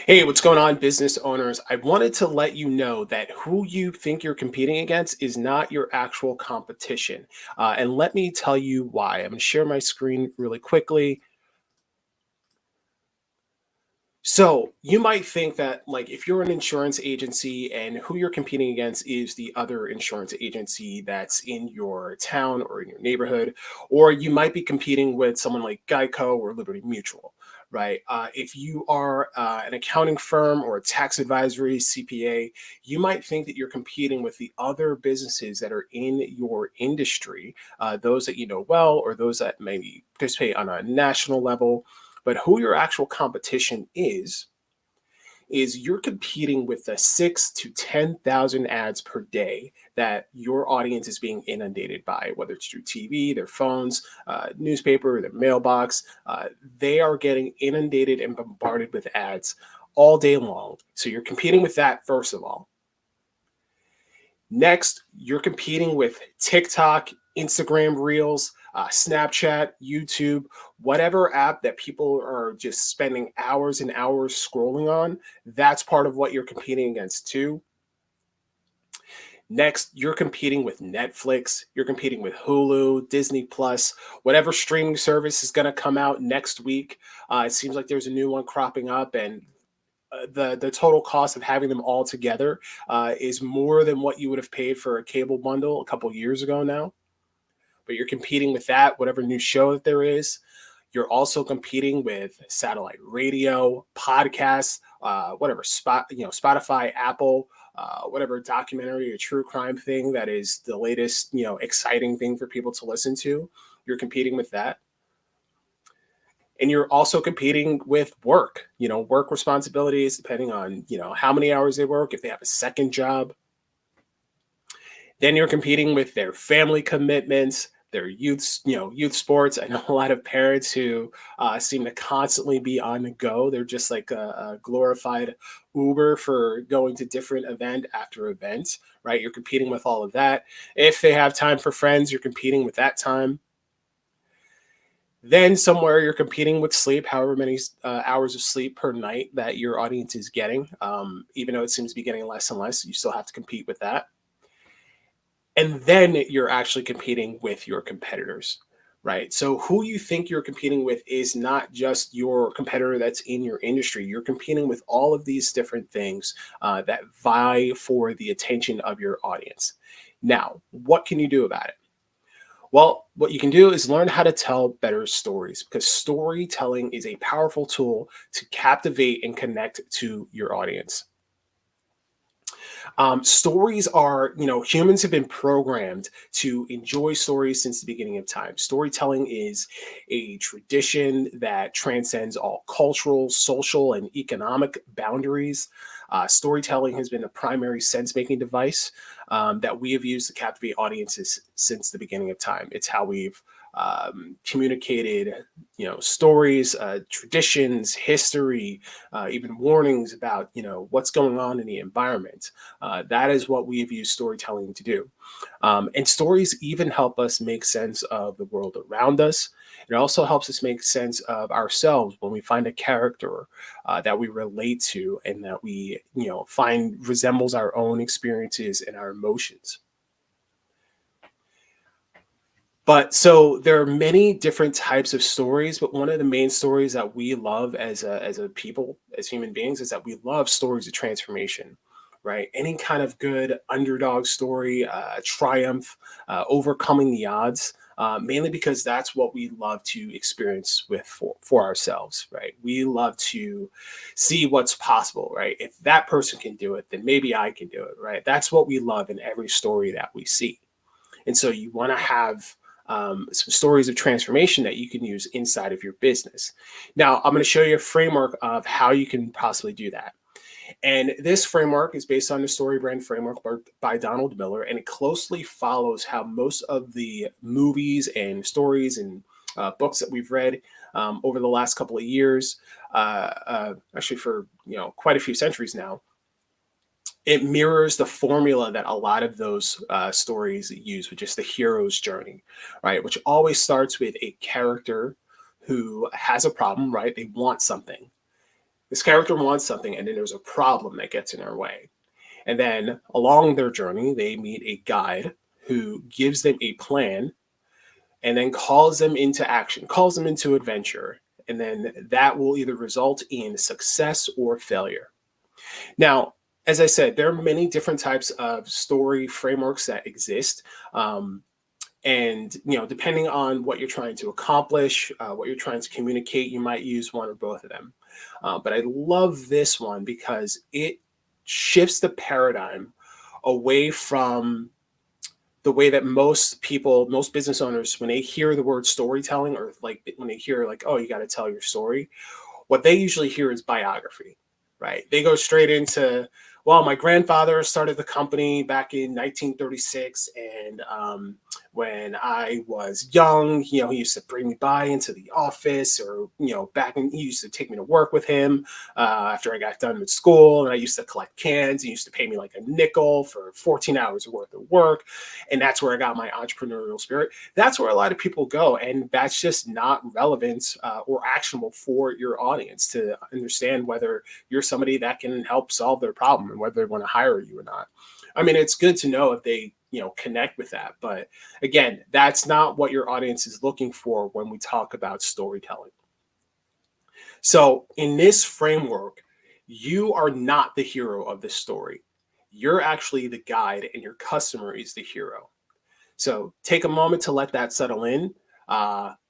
Hey, what's going on, business owners? I wanted to let you know that who you think you're competing against is not your actual competition. And let me tell you why. I'm going to share my screen really quickly. So you might think that, like, if you're an insurance agency and who you're competing against is the other insurance agency that's in your town or in your neighborhood, or you might be competing with someone like Geico or Liberty Mutual, right? If you are an accounting firm or a tax advisory CPA, you might think that you're competing with the other businesses that are in your industry, those that you know well, or those that maybe participate on a national level. But who your actual competition is you're competing with the 6 to 10,000 ads per day that your audience is being inundated by, whether it's through TV, their phones, newspaper, their mailbox. They are getting inundated and bombarded with ads all day long. So you're competing with that, first of all. Next, you're competing with TikTok, Instagram Reels, Snapchat, YouTube, whatever app that people are just spending hours and hours scrolling on. That's part of what you're competing against too. Next, you're competing with Netflix, you're competing with Hulu, Disney Plus, whatever streaming service is going to come out next week. It seems like there's a new one cropping up, and the total cost of having them all together is more than what you would have paid for a cable bundle a couple years ago now. But you're competing with that, whatever new show that there is. You're also competing with satellite radio, podcasts, whatever spot, Spotify, Apple, whatever documentary or true crime thing that is the latest, exciting thing for people to listen to. You're competing with that. And you're also competing with work, work responsibilities, depending on, how many hours they work, if they have a second job. Then you're competing with their family commitments, their youth sports. I know a lot of parents who seem to constantly be on the go. They're just like a glorified Uber for going to different event after event, right? You're competing with all of that. If they have time for friends, you're competing with that time. Then somewhere you're competing with sleep, however many hours of sleep per night that your audience is getting. Even though it seems to be getting less and less, you still have to compete with that. And then you're actually competing with your competitors, right? So who you think you're competing with is not just your competitor that's in your industry. You're competing with all of these different things that vie for the attention of your audience. Now, what can you do about it? Well, what you can do is learn how to tell better stories, because storytelling is a powerful tool to captivate and connect to your audience. Stories are, humans have been programmed to enjoy stories since the beginning of time. Storytelling is a tradition that transcends all cultural, social, and economic boundaries. Storytelling has been a primary sense making device that we have used to captivate audiences since the beginning of time. It's how we've communicated, stories, traditions, history, even warnings about, what's going on in the environment. That is what we've used storytelling to do. And stories even help us make sense of the world around us. It also helps us make sense of ourselves when we find a character that we relate to and that we, find resembles our own experiences and our emotions. But so there are many different types of stories, but one of the main stories that we love as a people, as human beings, is that we love stories of transformation, right? Any kind of good underdog story, triumph, overcoming the odds. Mainly because that's what we love to experience with for ourselves, right? We love to see what's possible, right? If that person can do it, then maybe I can do it, right? That's what we love in every story that we see. And so you want to have some stories of transformation that you can use inside of your business. Now, I'm going to show you a framework of how you can possibly do that. And this framework is based on the Story Brand Framework by Donald Miller, and it closely follows how most of the movies and stories and books that we've read over the last couple of years, actually for quite a few centuries now, it mirrors the formula that a lot of those stories use, which is the hero's journey, right? Which always starts with a character who has a problem, right? They want something. This character wants something, and then there's a problem that gets in their way. And then along their journey, they meet a guide who gives them a plan and then calls them into action, calls them into adventure. And then that will either result in success or failure. Now, as I said, there are many different types of story frameworks that exist. And depending on what you're trying to accomplish, what you're trying to communicate, you might use one or both of them. But I love this one because it shifts the paradigm away from the way that most people, most business owners, when they hear the word storytelling, or like when they hear like, oh, you got to tell your story, what they usually hear is biography, right? They go straight into, well, my grandfather started the company back in 1936, and when I was young, he used to bring me by into the office, or back in, he used to take me to work with him after I got done with school, and I used to collect cans. He used to pay me like a nickel for 14 hours worth of work, and that's where I got my entrepreneurial spirit. That's where a lot of people go, and that's just not relevant or actionable for your audience to understand whether you're somebody that can help solve their problem and whether they want to hire you or not. I mean, it's good to know if they connect with that, but again, that's not what your audience is looking for when we talk about storytelling. So in this framework, you are not the hero of the story. You're actually the guide, and your customer is the hero. So take a moment to let that settle in.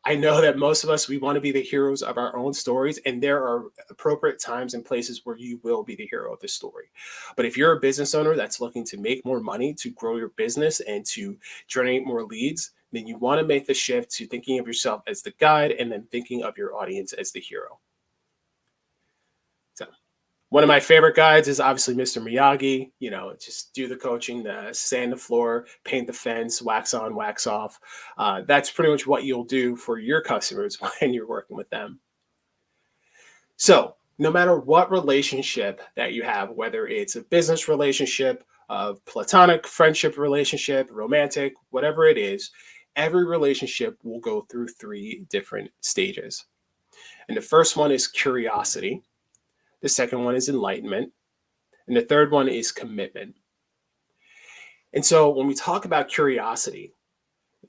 I know that most of us, we want to be the heroes of our own stories, and there are appropriate times and places where you will be the hero of the story. But if you're a business owner that's looking to make more money, to grow your business, and to generate more leads, then you want to make the shift to thinking of yourself as the guide and then thinking of your audience as the hero. So one of my favorite guides is obviously Mr. Miyagi. Just do the coaching, the sand the floor, paint the fence, wax on, wax off. That's pretty much what you'll do for your customers when you're working with them. So no matter what relationship that you have, whether it's a business relationship, a platonic friendship relationship, romantic, whatever it is, every relationship will go through 3 different stages. And the first one is curiosity. The second one is enlightenment. And the third one is commitment. And so when we talk about curiosity,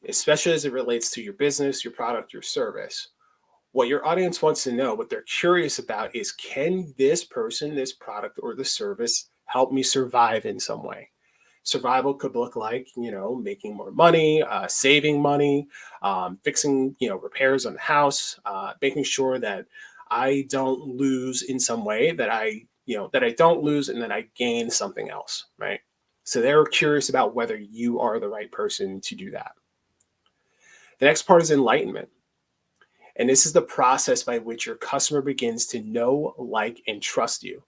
especially as it relates to your business, your product, your service, what your audience wants to know, what they're curious about is, can this person, this product, or the service help me survive in some way? Survival could look like, making more money, saving money, fixing, repairs on the house, making sure that I don't lose in some way, that I don't lose and then I gain something else, right? So they're curious about whether you are the right person to do that. The next part is enlightenment. And this is the process by which your customer begins to know, like, and trust you.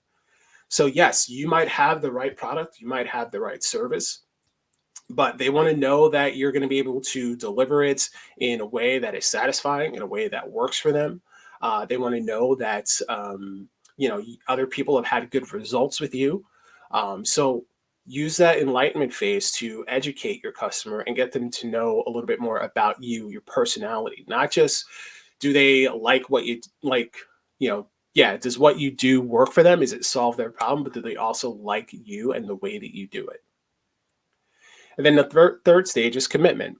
So yes, you might have the right product, you might have the right service, but they want to know that you're going to be able to deliver it in a way that is satisfying, in a way that works for them. They want to know that other people have had good results with you. So use that enlightenment phase to educate your customer and get them to know a little bit more about you, your personality. Not just do they like what you like, yeah, does what you do work for them? Is it solve their problem? But do they also like you and the way that you do it? And then the third stage is commitment,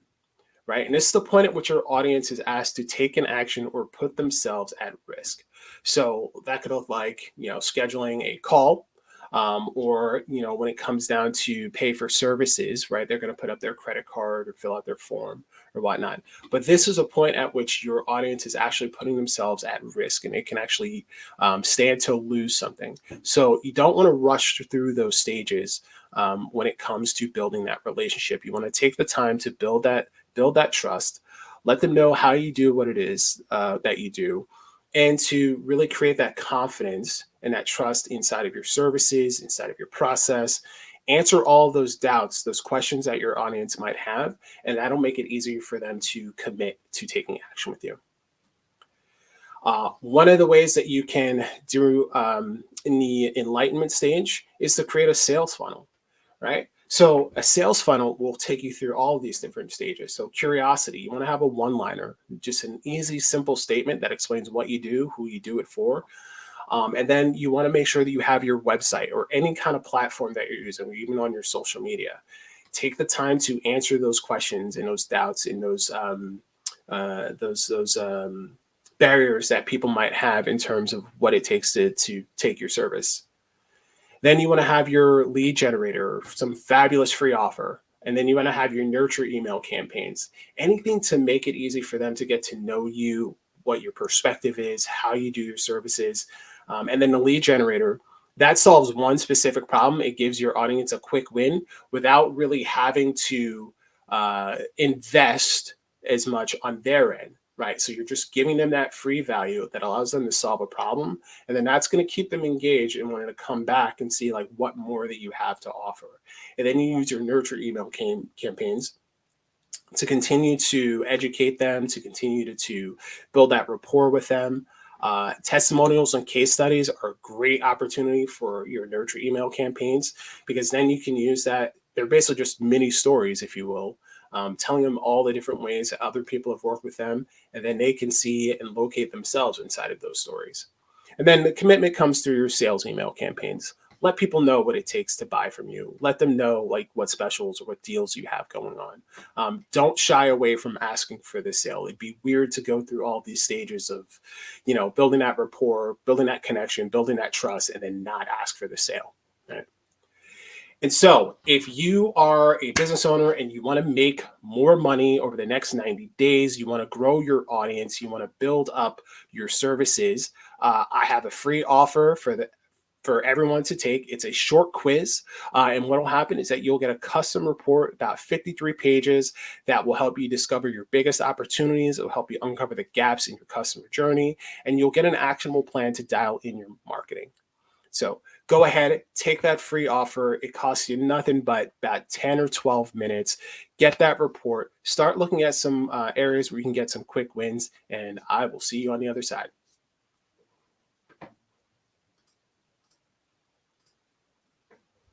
right? And this is the point at which your audience is asked to take an action or put themselves at risk. So that could look like, scheduling a call, or, when it comes down to pay for services, right? They're going to put up their credit card or fill out their form or whatnot. But this is a point at which your audience is actually putting themselves at risk, and it can actually stand to lose something. So you don't want to rush through those stages when it comes to building that relationship. You want to take the time to build that trust, let them know how you do what it is that you do, and to really create that confidence and that trust inside of your services, inside of your process. Answer all those doubts, those questions that your audience might have, and that'll make it easier for them to commit to taking action with you. One of the ways that you can do in the enlightenment stage is to create a sales funnel, right? So a sales funnel will take you through all of these different stages. So curiosity, you want to have a one-liner, just an easy, simple statement that explains what you do, who you do it for. And then you want to make sure that you have your website or any kind of platform that you're using, or even on your social media. Take the time to answer those questions and those doubts and those barriers that people might have in terms of what it takes to take your service. Then you want to have your lead generator, some fabulous free offer. And then you want to have your nurture email campaigns, anything to make it easy for them to get to know you, what your perspective is, how you do your services. And then the lead generator, that solves one specific problem. It gives your audience a quick win without really having to invest as much on their end, right? So you're just giving them that free value that allows them to solve a problem, and then that's going to keep them engaged and wanting to come back and see like what more that you have to offer. And then you use your nurture email campaigns to continue to educate them, to continue to build that rapport with them. Testimonials and case studies are a great opportunity for your nurture email campaigns, because then you can use that. They're basically just mini stories, if you will, telling them all the different ways that other people have worked with them, and then they can see and locate themselves inside of those stories. And then the commitment comes through your sales email campaigns. Let people know what it takes to buy from you. Let them know like what specials or what deals you have going on. Don't shy away from asking for the sale. It'd be weird to go through all these stages of, building that rapport, building that connection, building that trust, and then not ask for the sale. Right? And so, if you are a business owner and you want to make more money over the next 90 days, you want to grow your audience, you want to build up your services, I have a free offer for everyone to take. It's a short quiz. And what will happen is that you'll get a custom report, about 53 pages, that will help you discover your biggest opportunities. It will help you uncover the gaps in your customer journey, and you'll get an actionable plan to dial in your marketing. So go ahead, take that free offer. It costs you nothing but about 10 or 12 minutes. Get that report, start looking at some areas where you can get some quick wins, and I will see you on the other side.